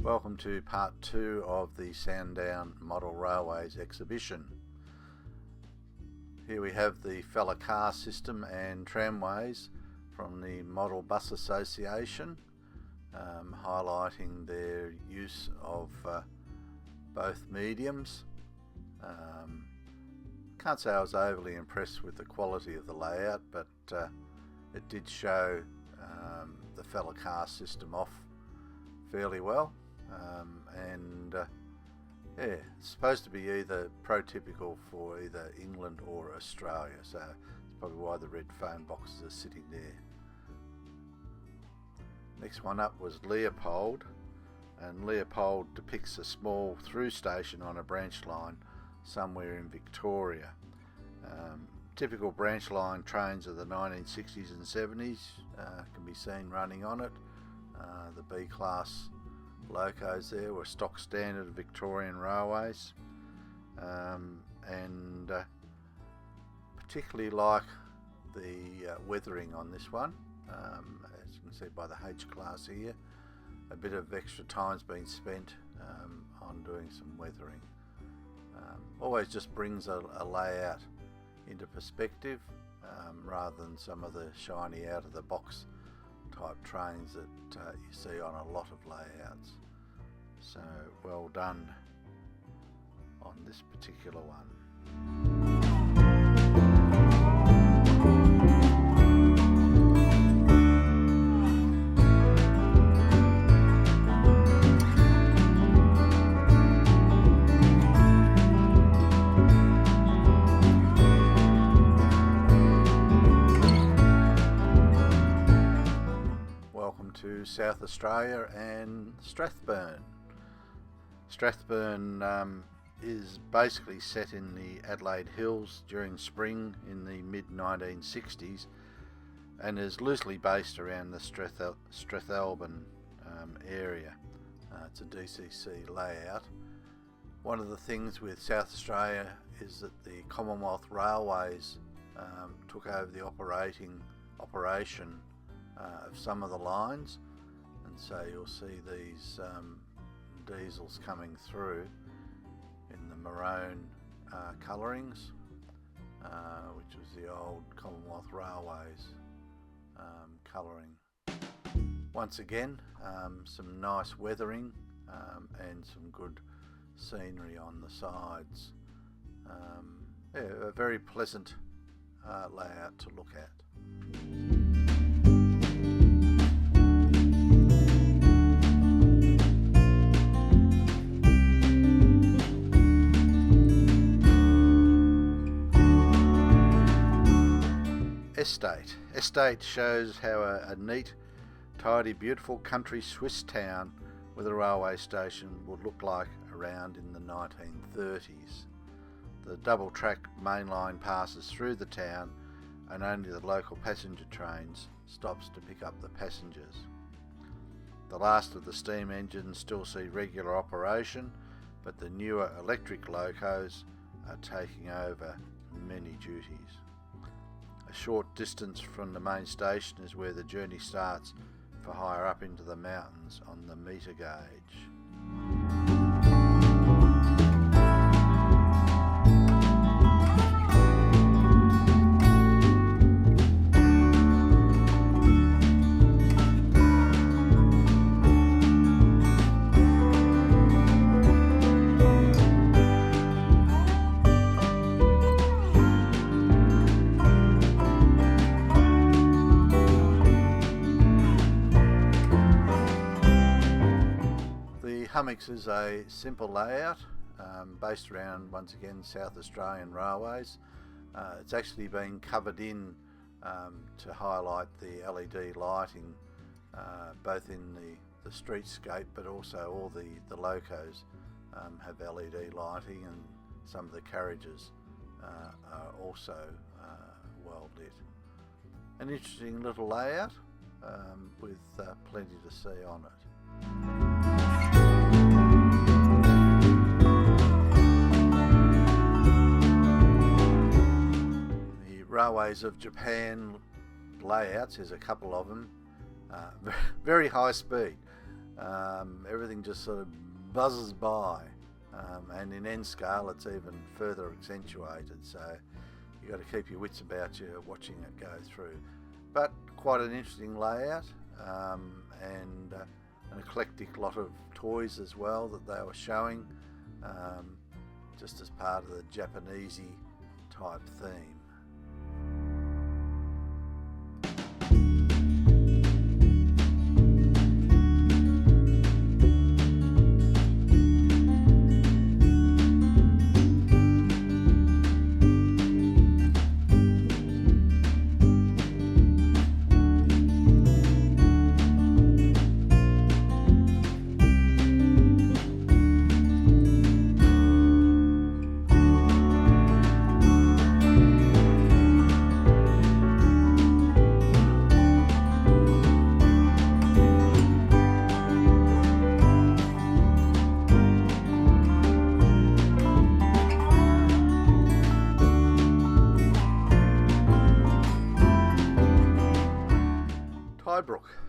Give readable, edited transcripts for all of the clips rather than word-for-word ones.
Welcome to part 2 of the Sandown Model Railways exhibition. Here we have the fella car system and tramways from the Model Bus Association, highlighting their use of both mediums. Can't say I was overly impressed with the quality of the layout, but it did show the fella car system off fairly well. It's supposed to be either prototypical for either England or Australia, so that's probably why the red phone boxes are sitting there. Next one up was Leopold, and Leopold depicts a small through station on a branch line somewhere in Victoria. Typical branch line trains of the 1960s and 70s can be seen running on it. The B-class locos there were stock standard Victorian railways, and particularly like the weathering on this one. As you can see by the H class here, a bit of extra time's been spent on doing some weathering. Always just brings a layout into perspective, rather than some of the shiny out of the box type trains that you see on a lot of layouts. So well done on this particular one. To South Australia and Strathburn. Strathburn is basically set in the Adelaide Hills during spring in the mid-1960s and is loosely based around the Strathburn area. It's a DCC layout. One of the things with South Australia is that the Commonwealth Railways took over the operation of some of the lines, and so you'll see these diesels coming through in the maroon colourings, which was the old Commonwealth Railways colouring. Once again, some nice weathering and some good scenery on the sides. A very pleasant layout to look at. Estate shows how a neat, tidy, beautiful country Swiss town with a railway station would look like around in the 1930s. The double-track main line passes through the town and only the local passenger trains stops to pick up the passengers. The last of the steam engines still see regular operation, but the newer electric locos are taking over many duties. A short distance from the main station is where the journey starts for higher up into the mountains on the meter gauge. Hammocks is a simple layout based around, once again, South Australian railways. It's actually been covered in to highlight the LED lighting, both in the streetscape, but also all the locos have LED lighting, and some of the carriages are also well lit. An interesting little layout with plenty to see on it. Railways of Japan layouts, there's a couple of them, very high speed. Everything just sort of buzzes by, and in N scale it's even further accentuated, so you've got to keep your wits about you watching it go through. But quite an interesting layout, and an eclectic lot of toys as well that they were showing, just as part of the Japanesey type theme.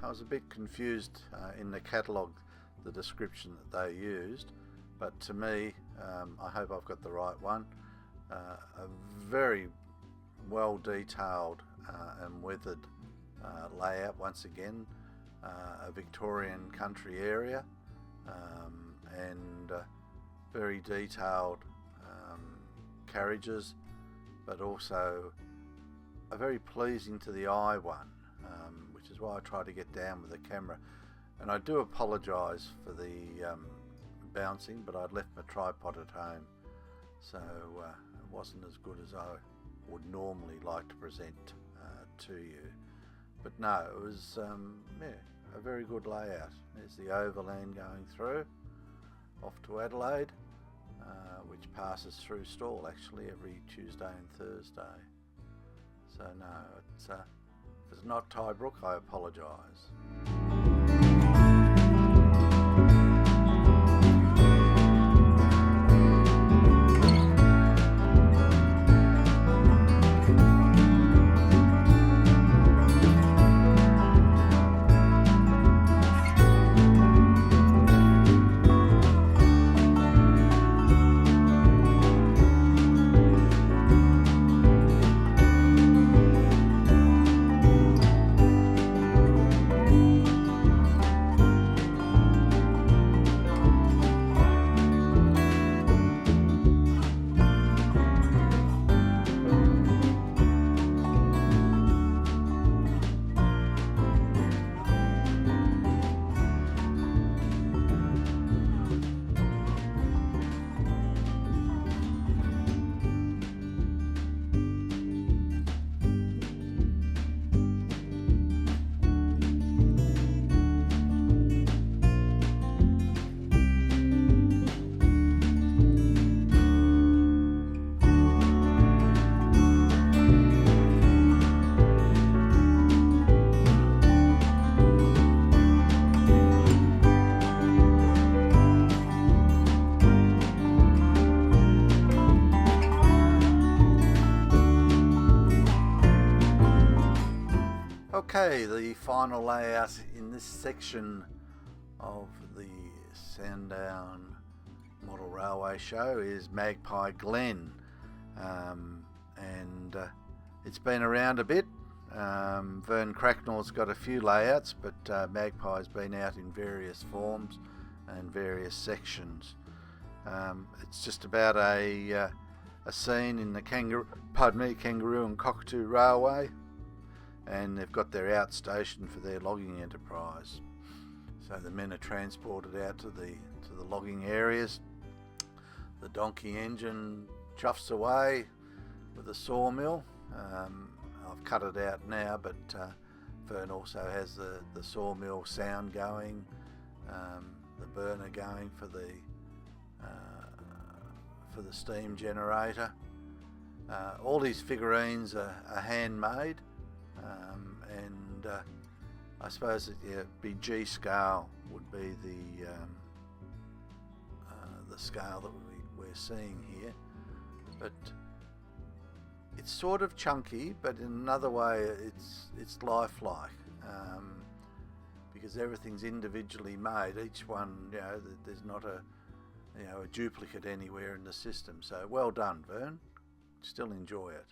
I was a bit confused in the catalogue, the description that they used, but to me, I hope I've got the right one, a very well detailed and weathered layout, once again, a Victorian country area, and very detailed carriages, but also a very pleasing to the eye one, which is why I try to get down with the camera. And I do apologise for the bouncing, but I'd left my tripod at home, so it wasn't as good as I would normally like to present to you. But no, it was a very good layout. There's the Overland going through off to Adelaide, which passes through Stawell actually every Tuesday and Thursday. So no, if it's not Tybrook, I apologise. Okay, the final layout in this section of the Sandown Model Railway Show is Magpie Glenn, and it's been around a bit. Vern Cracknell's got a few layouts, but Magpie's been out in various forms and various sections. It's just about a scene in the Kangaroo and Cockatoo Railway, and they've got their outstation for their logging enterprise. So the men are transported out to the logging areas. The donkey engine chuffs away with a sawmill. I've cut it out now, but Vern also has the sawmill sound going, the burner going for the steam generator. All these figurines are handmade. And I suppose it'd be G scale would be the scale that we're seeing here, but it's sort of chunky, but in another way it's lifelike, because everything's individually made. Each one, there's not a duplicate anywhere in the system. So well done, Vern. Still enjoy it.